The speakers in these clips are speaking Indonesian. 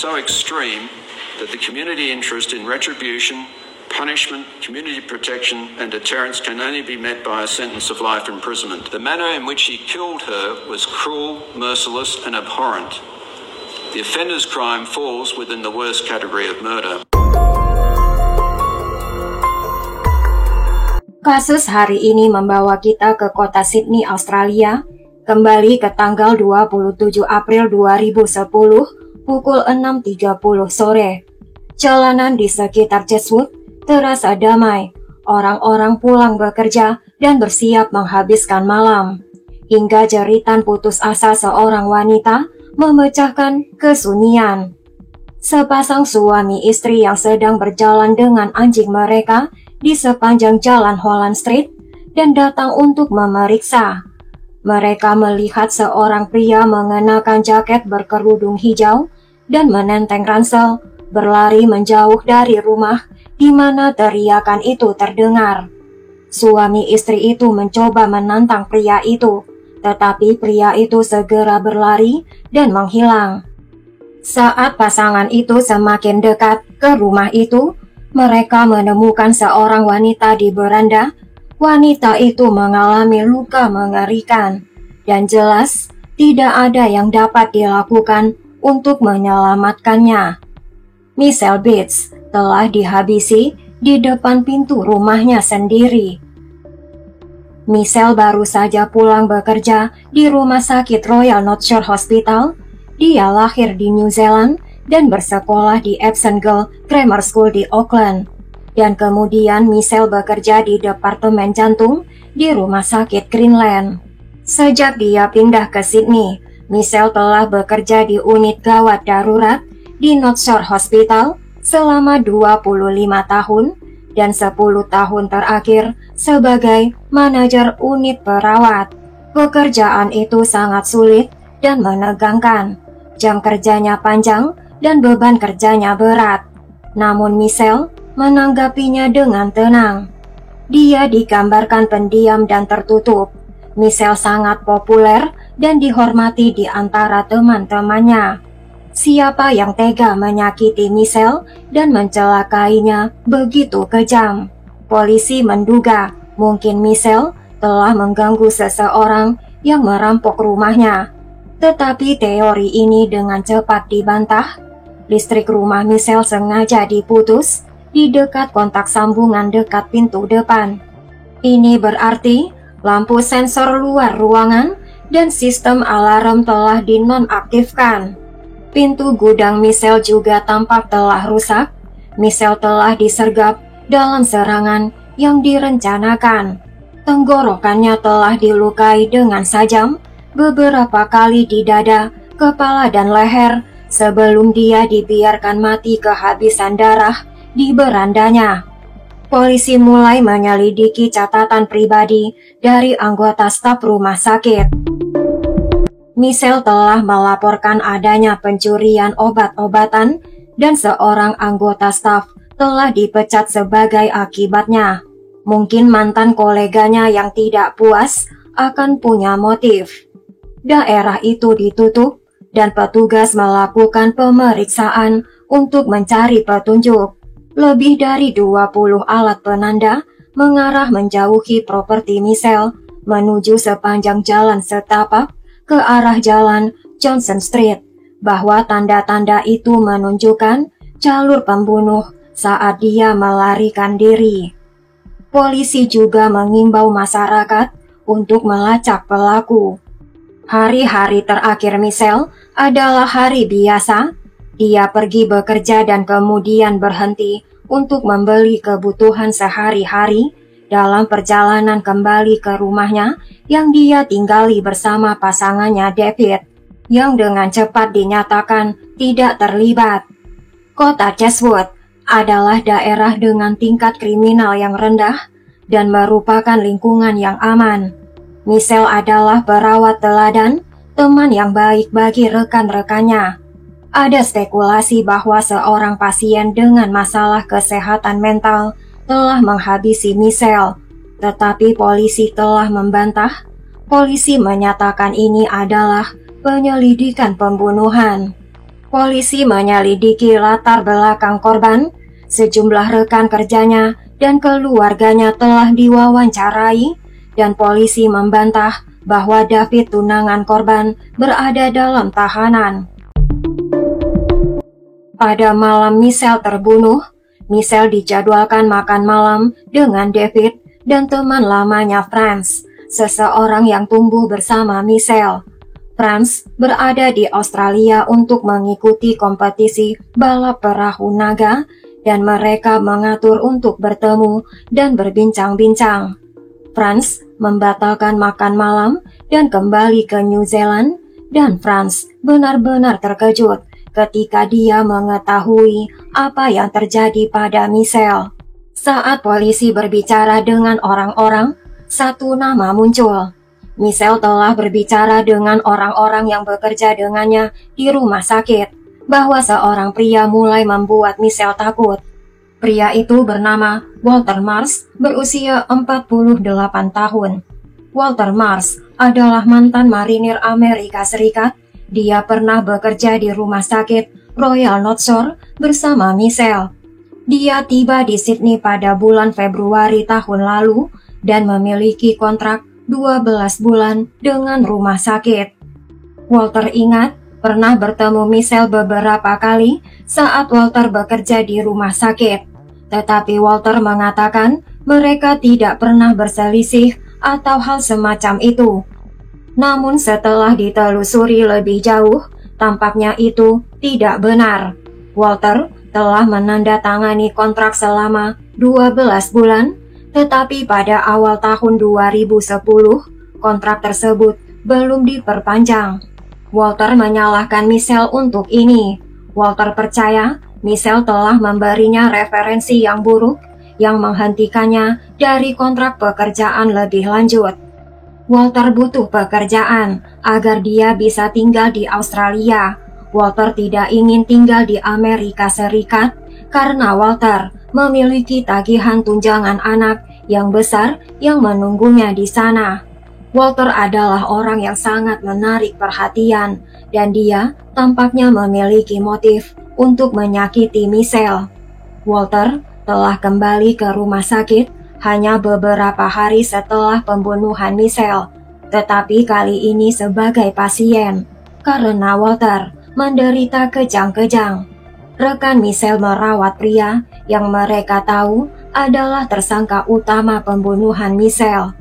so extreme that the community interest in retribution, punishment, community protection and deterrence can only be met by a sentence of life imprisonment. The manner in which he killed her was cruel, merciless and abhorrent. The offender's crime falls within the worst category of murder. Kasus hari ini membawa kita ke kota Sydney, Australia, kembali ke tanggal 27 April 2010 pukul 6.30 sore. Jalanan di sekitar Chatswood terasa damai, orang-orang pulang bekerja dan bersiap menghabiskan malam. Hingga jeritan putus asa seorang wanita memecahkan kesunyian. Sepasang suami istri yang sedang berjalan dengan anjing mereka di sepanjang jalan Holland Street dan datang untuk memeriksa. Mereka melihat seorang pria mengenakan jaket berkerudung hijau dan menenteng ransel berlari menjauh dari rumah di mana teriakan itu terdengar. Suami istri itu mencoba menantang pria itu, tetapi pria itu segera berlari dan menghilang. Saat pasangan itu semakin dekat ke rumah itu, mereka menemukan seorang wanita di beranda. Wanita itu mengalami luka mengerikan, dan jelas tidak ada yang dapat dilakukan untuk menyelamatkannya. Michelle Bates telah dihabisi di depan pintu rumahnya sendiri. Michelle baru saja pulang bekerja di Rumah Sakit Royal North Shore Hospital. Dia lahir di New Zealand dan bersekolah di Epsom Girls Grammar School di Auckland. Dan kemudian Michelle bekerja di Departemen Jantung di Rumah Sakit Greenland. Sejak dia pindah ke Sydney, Michelle telah bekerja di unit gawat darurat di North Shore Hospital selama 25 tahun dan 10 tahun terakhir sebagai manajer unit perawat. Pekerjaan itu sangat sulit dan menegangkan. Jam kerjanya panjang dan beban kerjanya berat. Namun Michelle menanggapinya dengan tenang. Dia digambarkan pendiam dan tertutup. Michelle sangat populer dan dihormati di antara teman-temannya. Siapa yang tega menyakiti Michelle dan mencelakainya begitu kejam? Polisi menduga mungkin Michelle telah mengganggu seseorang yang merampok rumahnya. Tetapi teori ini dengan cepat dibantah. Listrik rumah Michelle sengaja diputus di dekat kontak sambungan dekat pintu depan. Ini berarti lampu sensor luar ruangan dan sistem alarm telah dinonaktifkan. Pintu gudang Michelle juga tampak telah rusak. Michelle telah disergap dalam serangan yang direncanakan. Tenggorokannya telah dilukai dengan sajam beberapa kali di dada, kepala dan leher sebelum dia dibiarkan mati kehabisan darah di berandanya. Polisi mulai menyelidiki catatan pribadi dari anggota staf rumah sakit. Michelle telah melaporkan adanya pencurian obat-obatan dan seorang anggota staf telah dipecat sebagai akibatnya. Mungkin mantan koleganya yang tidak puas akan punya motif. Daerah itu ditutup dan petugas melakukan pemeriksaan untuk mencari petunjuk. Lebih dari 20 alat penanda mengarah menjauhi properti Michelle menuju sepanjang jalan setapak ke arah jalan Johnson Street, bahwa tanda-tanda itu menunjukkan jalur pembunuh saat dia melarikan diri. Polisi juga mengimbau masyarakat untuk melacak pelaku. Hari-hari terakhir Michelle adalah hari biasa. Dia pergi bekerja dan kemudian berhenti untuk membeli kebutuhan sehari-hari dalam perjalanan kembali ke rumahnya yang dia tinggali bersama pasangannya David, yang dengan cepat dinyatakan tidak terlibat. Kota Chatswood adalah daerah dengan tingkat kriminal yang rendah dan merupakan lingkungan yang aman. Michelle adalah perawat teladan, teman yang baik bagi rekan-rekannya. Ada spekulasi bahwa seorang pasien dengan masalah kesehatan mental telah menghabisi Michelle, tetapi polisi telah membantah. Polisi menyatakan ini adalah penyelidikan pembunuhan. Polisi menyelidiki latar belakang korban. Sejumlah rekan kerjanya dan keluarganya telah diwawancarai, dan polisi membantah bahwa David, tunangan korban, berada dalam tahanan. Pada malam Michelle terbunuh, Michelle dijadwalkan makan malam dengan David dan teman lamanya Franz, seseorang yang tumbuh bersama Michelle. Franz berada di Australia untuk mengikuti kompetisi balap perahu naga, dan mereka mengatur untuk bertemu dan berbincang-bincang. Franz membatalkan makan malam dan kembali ke New Zealand, dan Franz benar-benar terkejut ketika dia mengetahui apa yang terjadi pada Michelle. Saat polisi berbicara dengan orang-orang, satu nama muncul. Michelle telah berbicara dengan orang-orang yang bekerja dengannya di rumah sakit bahwa seorang pria mulai membuat Michelle takut. Pria itu bernama Walter Marsh, berusia 48 tahun. Walter Marsh adalah mantan marinir Amerika Serikat. Dia pernah bekerja di rumah sakit Royal North Shore bersama Michelle. Dia tiba di Sydney pada bulan Februari tahun lalu dan memiliki kontrak 12 bulan dengan rumah sakit. Walter ingat pernah bertemu Michelle beberapa kali saat Walter bekerja di rumah sakit. Tetapi Walter mengatakan mereka tidak pernah berselisih atau hal semacam itu. Namun setelah ditelusuri lebih jauh, tampaknya itu tidak benar. Walter telah menandatangani kontrak selama 12 bulan, tetapi pada awal tahun 2010, kontrak tersebut belum diperpanjang. Walter menyalahkan Michelle untuk ini. Walter percaya Michelle telah memberinya referensi yang buruk yang menghentikannya dari kontrak pekerjaan lebih lanjut. Walter butuh pekerjaan agar dia bisa tinggal di Australia. Walter tidak ingin tinggal di Amerika Serikat karena Walter memiliki tagihan tunjangan anak yang besar yang menunggunya di sana. Walter adalah orang yang sangat menarik perhatian, dan dia tampaknya memiliki motif untuk menyakiti Michelle. Walter telah kembali ke rumah sakit hanya beberapa hari setelah pembunuhan Michelle, tetapi kali ini sebagai pasien, karena Walter menderita kejang-kejang. Rekan Michelle merawat pria yang mereka tahu adalah tersangka utama pembunuhan Michelle.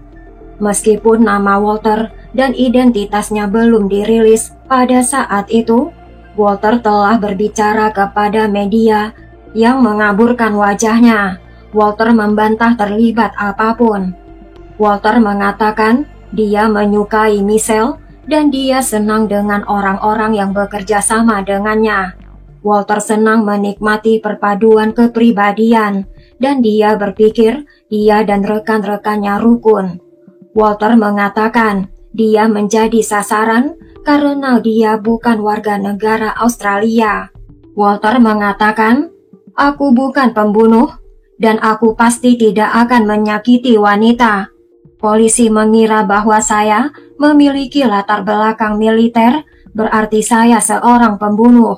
Meskipun nama Walter dan identitasnya belum dirilis pada saat itu, Walter telah berbicara kepada media yang mengaburkan wajahnya. Walter membantah terlibat apapun. Walter mengatakan dia menyukai Michelle dan dia senang dengan orang-orang yang bekerja sama dengannya. Walter senang menikmati perpaduan kepribadian, dan dia berpikir dia dan rekan-rekannya rukun. Walter mengatakan dia menjadi sasaran karena dia bukan warga negara Australia. Walter mengatakan, "Aku bukan pembunuh, dan aku pasti tidak akan menyakiti wanita. Polisi mengira bahwa saya memiliki latar belakang militer, berarti saya seorang pembunuh.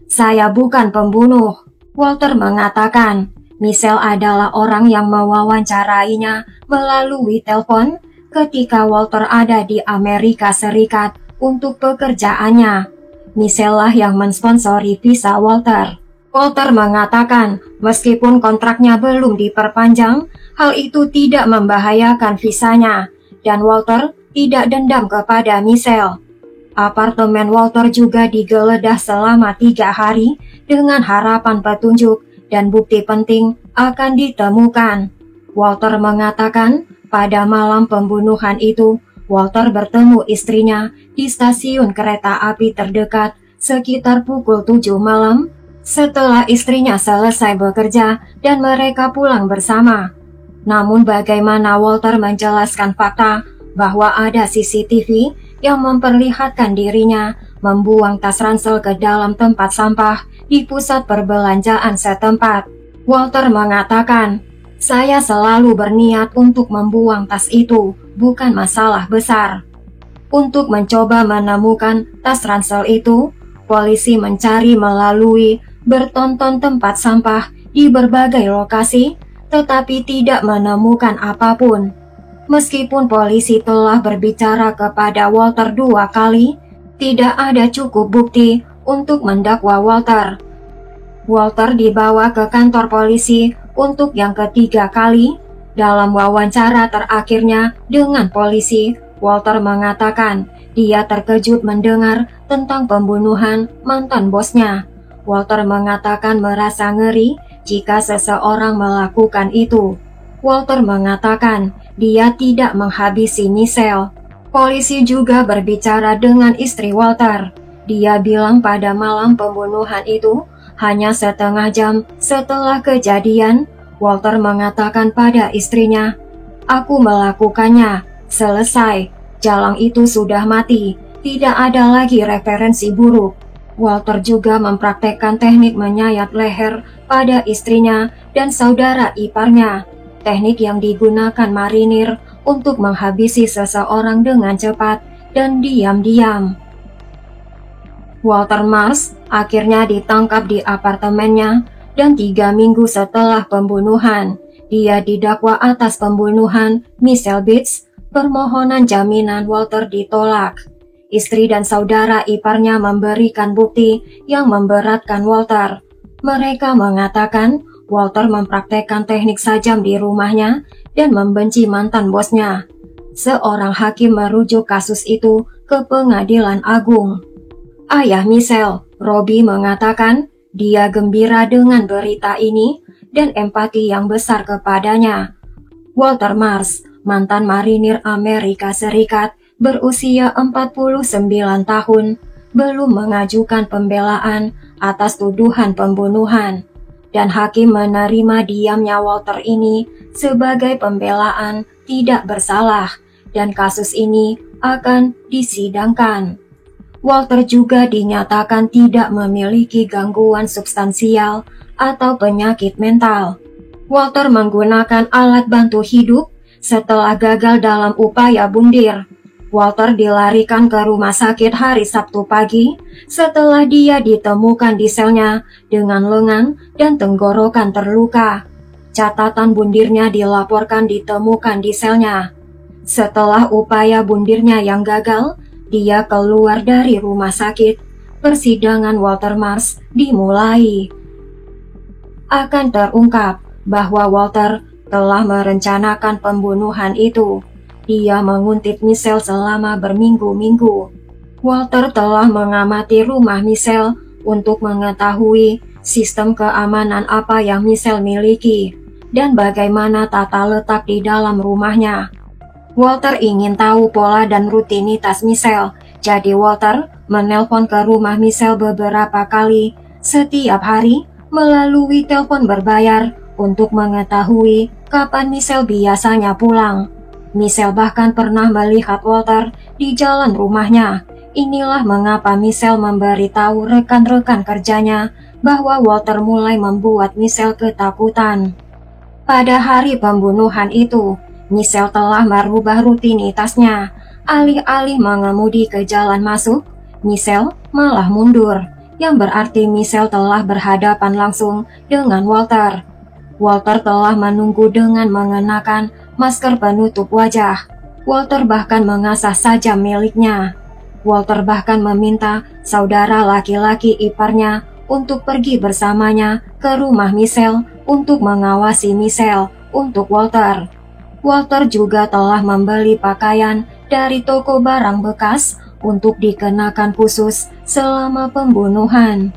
Saya bukan pembunuh." Walter mengatakan, Michelle adalah orang yang mewawancarainya melalui telepon ketika Walter ada di Amerika Serikat untuk pekerjaannya. Michelle lah yang mensponsori visa Walter. Walter mengatakan meskipun kontraknya belum diperpanjang, hal itu tidak membahayakan visanya, dan Walter tidak dendam kepada Michelle. Apartemen Walter juga digeledah selama 3 hari dengan harapan petunjuk dan bukti penting akan ditemukan. Walter mengatakan pada malam pembunuhan itu, Walter bertemu istrinya di stasiun kereta api terdekat sekitar pukul 7 malam setelah istrinya selesai bekerja dan mereka pulang bersama. Namun bagaimana Walter menjelaskan fakta bahwa ada CCTV yang memperlihatkan dirinya membuang tas ransel ke dalam tempat sampah di pusat perbelanjaan setempat? Walter mengatakan, "Saya selalu berniat untuk membuang tas itu, bukan masalah besar." Untuk mencoba menemukan tas ransel itu, Polisi mencari melalui bertonton tempat sampah di berbagai lokasi, tetapi tidak menemukan apapun. Meskipun polisi telah berbicara kepada Walter 2 kali, tidak ada cukup bukti untuk mendakwa Walter. Walter dibawa ke kantor polisi untuk yang ketiga kali. Dalam wawancara terakhirnya dengan polisi, Walter mengatakan dia terkejut mendengar tentang pembunuhan mantan bosnya. Walter mengatakan merasa ngeri jika seseorang melakukan itu. Walter mengatakan dia tidak menghabisi Michelle. Polisi juga berbicara dengan istri Walter. Dia bilang pada malam pembunuhan itu, hanya setengah jam setelah kejadian, Walter mengatakan pada istrinya, "Aku melakukannya, selesai, jalang itu sudah mati, tidak ada lagi referensi buruk." Walter juga mempraktekkan teknik menyayat leher pada istrinya dan saudara iparnya, teknik yang digunakan marinir untuk menghabisi seseorang dengan cepat dan diam-diam. Walter Marsh akhirnya ditangkap di apartemennya dan 3 minggu setelah pembunuhan, dia didakwa atas pembunuhan Michelle Beach. Permohonan jaminan Walter ditolak. Istri dan saudara iparnya memberikan bukti yang memberatkan Walter. Mereka mengatakan Walter mempraktekkan teknik sajam di rumahnya dan membenci mantan bosnya. Seorang hakim merujuk kasus itu ke Pengadilan Agung. Ayah Michelle, Robbie, mengatakan dia gembira dengan berita ini dan empati yang besar kepadanya. Walter Marsh, mantan marinir Amerika Serikat, berusia 49 tahun, belum mengajukan pembelaan atas tuduhan pembunuhan, dan hakim menerima diamnya Walter ini sebagai pembelaan tidak bersalah, dan kasus ini akan disidangkan. Walter juga dinyatakan tidak memiliki gangguan substansial atau penyakit mental. Walter menggunakan alat bantu hidup setelah gagal dalam upaya bundir. Walter dilarikan ke rumah sakit hari Sabtu pagi setelah dia ditemukan di selnya dengan lengan dan tenggorokan terluka. Catatan bundirnya dilaporkan ditemukan di selnya. Setelah upaya bundirnya yang gagal, dia keluar dari rumah sakit. Persidangan Walter Marsh dimulai. Akan terungkap bahwa Walter telah merencanakan pembunuhan itu. Dia menguntit Michelle selama berminggu-minggu. Walter telah mengamati rumah Michelle untuk mengetahui sistem keamanan apa yang Michelle miliki dan bagaimana tata letak di dalam rumahnya. Walter ingin tahu pola dan rutinitas Michelle, jadi Walter menelpon ke rumah Michelle beberapa kali setiap hari melalui telepon berbayar untuk mengetahui kapan Michelle biasanya pulang. Michelle bahkan pernah melihat Walter di jalan rumahnya. Inilah mengapa Michelle memberitahu rekan-rekan kerjanya bahwa Walter mulai membuat Michelle ketakutan. Pada hari pembunuhan itu, Michelle telah merubah rutinitasnya. Alih-alih mengemudi ke jalan masuk, Michelle malah mundur, yang berarti Michelle telah berhadapan langsung dengan Walter. Walter telah menunggu dengan mengenakan masker penutup wajah. Walter bahkan mengasah sajam miliknya. Walter bahkan meminta saudara laki-laki iparnya untuk pergi bersamanya ke rumah Michelle untuk mengawasi Michelle untuk Walter. Walter juga telah membeli pakaian dari toko barang bekas untuk dikenakan khusus selama pembunuhan.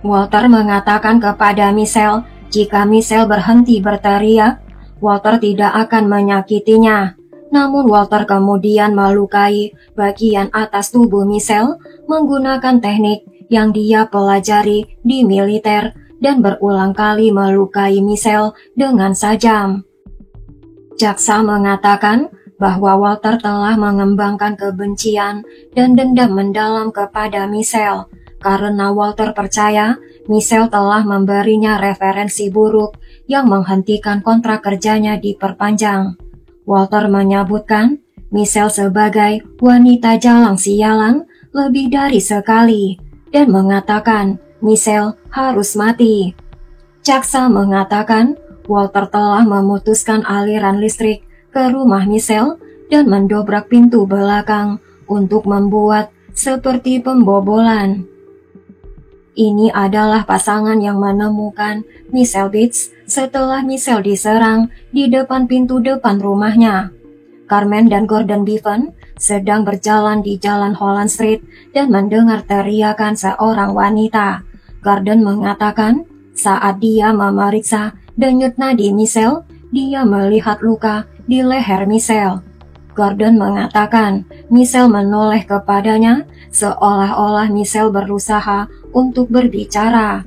Walter mengatakan kepada Michelle jika Michelle berhenti berteriak, Walter tidak akan menyakitinya. Namun Walter kemudian melukai bagian atas tubuh Michelle menggunakan teknik yang dia pelajari di militer dan berulang kali melukai Michelle dengan sajam. Jaksa mengatakan bahwa Walter telah mengembangkan kebencian dan dendam mendalam kepada Michelle karena Walter percaya Michelle telah memberinya referensi buruk yang menghentikan kontrak kerjanya diperpanjang. Walter menyebutkan Michelle sebagai wanita jalang sialan lebih dari sekali. dan mengatakan Michelle harus mati. Jaksa mengatakan Walter telah memutuskan aliran listrik ke rumah Michelle dan mendobrak pintu belakang untuk membuat seperti pembobolan. Ini adalah pasangan yang menemukan Michelle Beach setelah Michelle diserang di depan pintu depan rumahnya. Carmen dan Gordon Bevan sedang berjalan di Jalan Holland Street dan mendengar teriakan seorang wanita. Gordon mengatakan saat dia memeriksa denyut nadi Michelle, dia melihat luka di leher Michelle. Gordon mengatakan Michelle menoleh kepadanya seolah-olah Michelle berusaha untuk berbicara.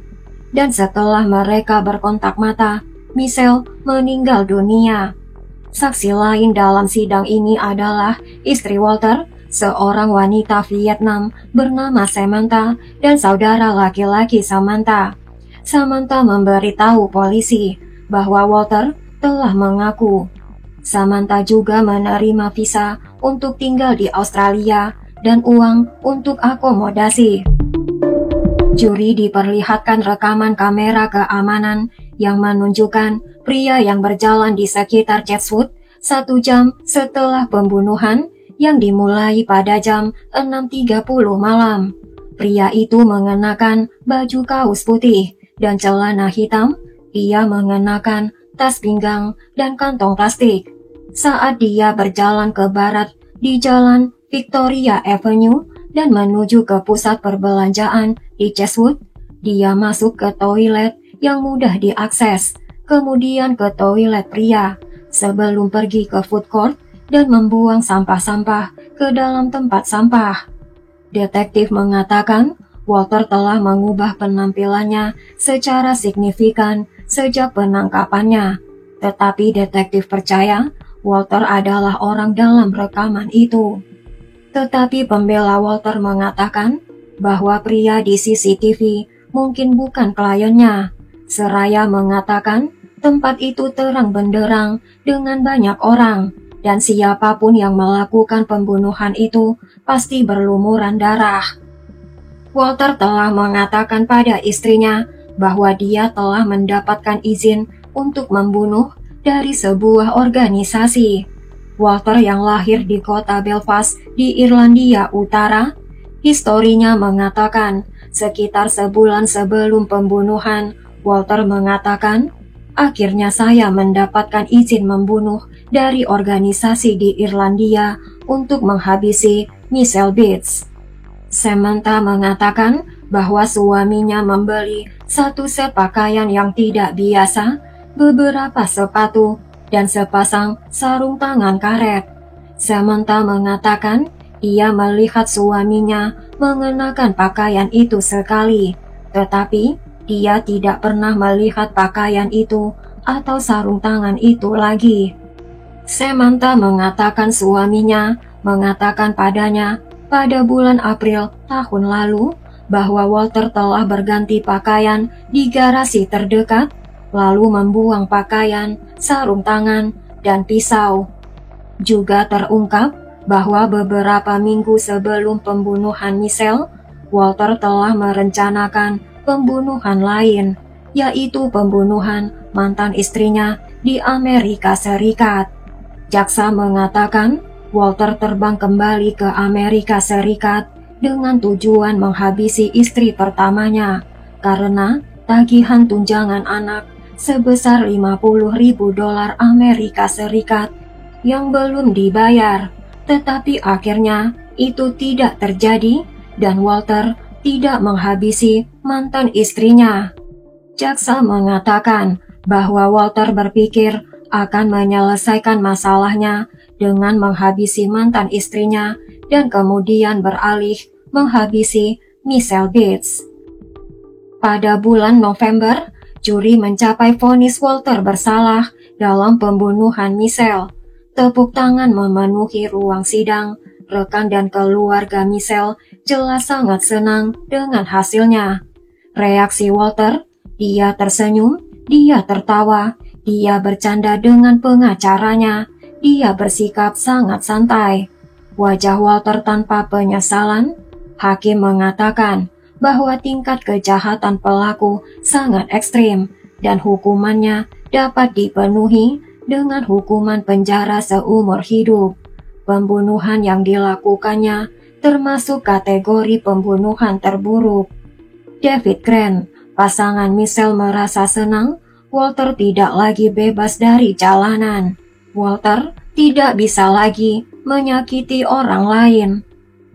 Dan setelah mereka berkontak mata, Michelle meninggal dunia. Saksi lain dalam sidang ini adalah istri Walter, seorang wanita Vietnam bernama Samantha dan saudara laki-laki Samantha. Samantha memberitahu polisi bahwa Walter telah mengaku. Samantha juga menerima visa untuk tinggal di Australia dan uang untuk akomodasi. Juri diperlihatkan rekaman kamera keamanan yang menunjukkan pria yang berjalan di sekitar Chatswood 1 jam setelah pembunuhan yang dimulai pada jam 6.30 malam. Pria itu mengenakan baju kaos putih dan celana hitam. Dia mengenakan tas pinggang dan kantong plastik. Saat dia berjalan ke barat di jalan Victoria Avenue dan menuju ke pusat perbelanjaan di Chatswood, dia masuk ke toilet yang mudah diakses, kemudian ke toilet pria, sebelum pergi ke food court dan membuang sampah-sampah ke dalam tempat sampah. Detektif mengatakan Walter telah mengubah penampilannya secara signifikan sejak penangkapannya, tetapi detektif percaya Walter adalah orang dalam rekaman itu. Tetapi pembela Walter mengatakan bahwa pria di CCTV mungkin bukan kliennya. Seraya mengatakan tempat itu terang benderang dengan banyak orang, dan siapapun yang melakukan pembunuhan itu pasti berlumuran darah. Walter telah mengatakan pada istrinya bahwa dia telah mendapatkan izin untuk membunuh dari sebuah organisasi. Walter yang lahir di kota Belfast di Irlandia Utara, historinya mengatakan sekitar sebulan sebelum pembunuhan, Walter mengatakan, akhirnya saya mendapatkan izin membunuh dari organisasi di Irlandia untuk menghabisi Michelle Beach. Samantha mengatakan bahwa suaminya membeli satu set pakaian yang tidak biasa, beberapa sepatu, dan sepasang sarung tangan karet. Samantha mengatakan ia melihat suaminya mengenakan pakaian itu sekali, tetapi dia tidak pernah melihat pakaian itu atau sarung tangan itu lagi. Samantha mengatakan suaminya mengatakan padanya pada bulan April tahun lalu bahwa Walter telah berganti pakaian di garasi terdekat, lalu membuang pakaian, sarung tangan, dan pisau. Juga terungkap bahwa beberapa minggu sebelum pembunuhan Michelle, Walter telah merencanakan pembunuhan lain, yaitu pembunuhan mantan istrinya di Amerika Serikat. Jaksa mengatakan Walter terbang kembali ke Amerika Serikat dengan tujuan menghabisi istri pertamanya karena tagihan tunjangan anak sebesar $50.000 Amerika Serikat yang belum dibayar. Tetapi akhirnya itu tidak terjadi dan Walter tidak menghabisi mantan istrinya. Jaksa mengatakan bahwa Walter berpikir akan menyelesaikan masalahnya dengan menghabisi mantan istrinya dan kemudian beralih menghabisi Michelle Beach. Pada bulan November, juri mencapai vonis Walter bersalah dalam pembunuhan Michelle. Tepuk tangan memenuhi ruang sidang. Rekan dan keluarga Michelle jelas sangat senang dengan hasilnya. Reaksi Walter, dia tersenyum, dia tertawa, dia bercanda dengan pengacaranya, dia bersikap sangat santai. Wajah Walter tanpa penyesalan. Hakim mengatakan bahwa tingkat kejahatan pelaku sangat ekstrim dan hukumannya dapat dipenuhi dengan hukuman penjara seumur hidup. Pembunuhan yang dilakukannya termasuk kategori pembunuhan terburuk. David Grant, pasangan Michelle, merasa senang Walter tidak lagi bebas dari jalanan. Walter tidak bisa lagi menyakiti orang lain.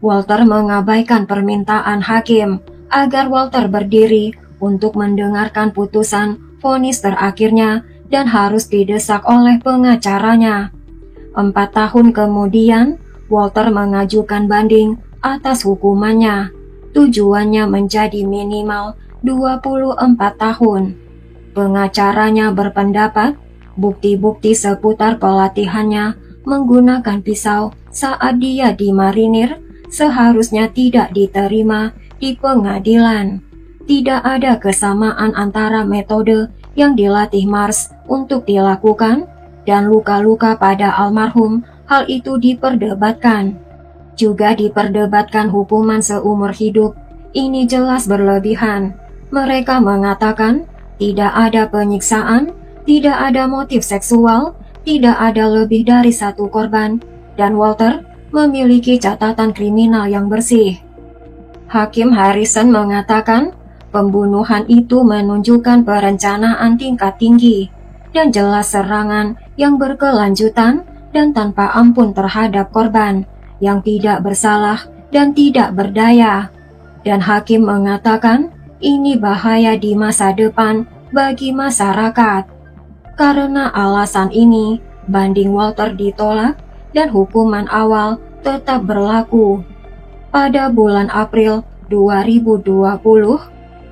Walter mengabaikan permintaan hakim agar Walter berdiri untuk mendengarkan putusan vonis terakhirnya dan harus didesak oleh pengacaranya. 4 tahun kemudian, Walter mengajukan banding atas hukumannya. Tujuannya menjadi minimal 24 tahun. Pengacaranya berpendapat bukti-bukti seputar pelatihannya menggunakan pisau saat dia di marinir seharusnya tidak diterima di pengadilan. Tidak ada kesamaan antara metode yang dilatih Mars untuk dilakukan dan luka-luka pada almarhum. Hal itu diperdebatkan. Juga diperdebatkan hukuman seumur hidup. Ini jelas berlebihan. Mereka mengatakan tidak ada penyiksaan, tidak ada motif seksual, tidak ada lebih dari satu korban, dan Walter memiliki catatan kriminal yang bersih. Hakim Harrison mengatakan pembunuhan itu menunjukkan perencanaan tingkat tinggi dan jelas serangan yang berkelanjutan dan tanpa ampun terhadap korban yang tidak bersalah dan tidak berdaya. Dan hakim mengatakan ini bahaya di masa depan bagi masyarakat. Karena alasan ini, banding Walter ditolak dan hukuman awal tetap berlaku. Pada bulan April 2020,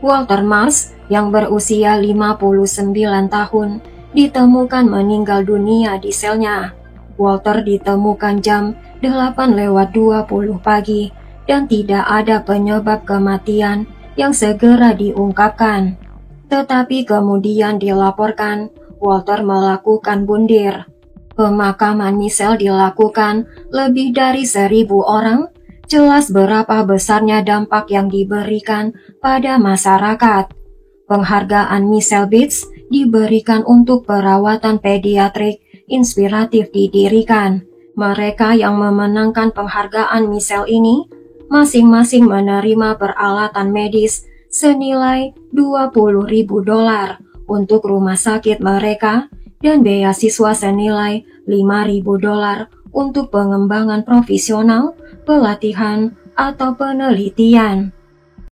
Walter Mars yang berusia 59 tahun ditemukan meninggal dunia di selnya. Walter ditemukan jam 8:20 pagi dan tidak ada penyebab kematian yang segera diungkapkan. Tetapi kemudian dilaporkan Walter melakukan bundir. Pemakaman Michelle dilakukan lebih dari 1.000 orang. Jelas berapa besarnya dampak yang diberikan pada masyarakat. Penghargaan Michelle Beach diberikan untuk perawatan pediatrik inspiratif didirikan. Mereka yang memenangkan penghargaan Michelle ini masing-masing menerima peralatan medis senilai $20.000 untuk rumah sakit mereka dan beasiswa senilai $5.000 untuk pengembangan profesional, pelatihan, atau penelitian.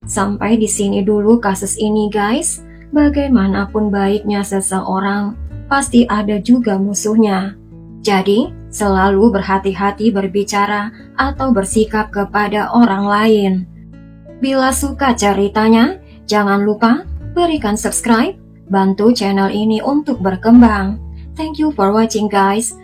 Sampai di sini dulu kasus ini guys. Bagaimanapun baiknya seseorang, pasti ada juga musuhnya. Jadi, selalu berhati-hati berbicara atau bersikap kepada orang lain. Bila suka ceritanya, jangan lupa berikan subscribe, bantu channel ini untuk berkembang. Thank you for watching guys.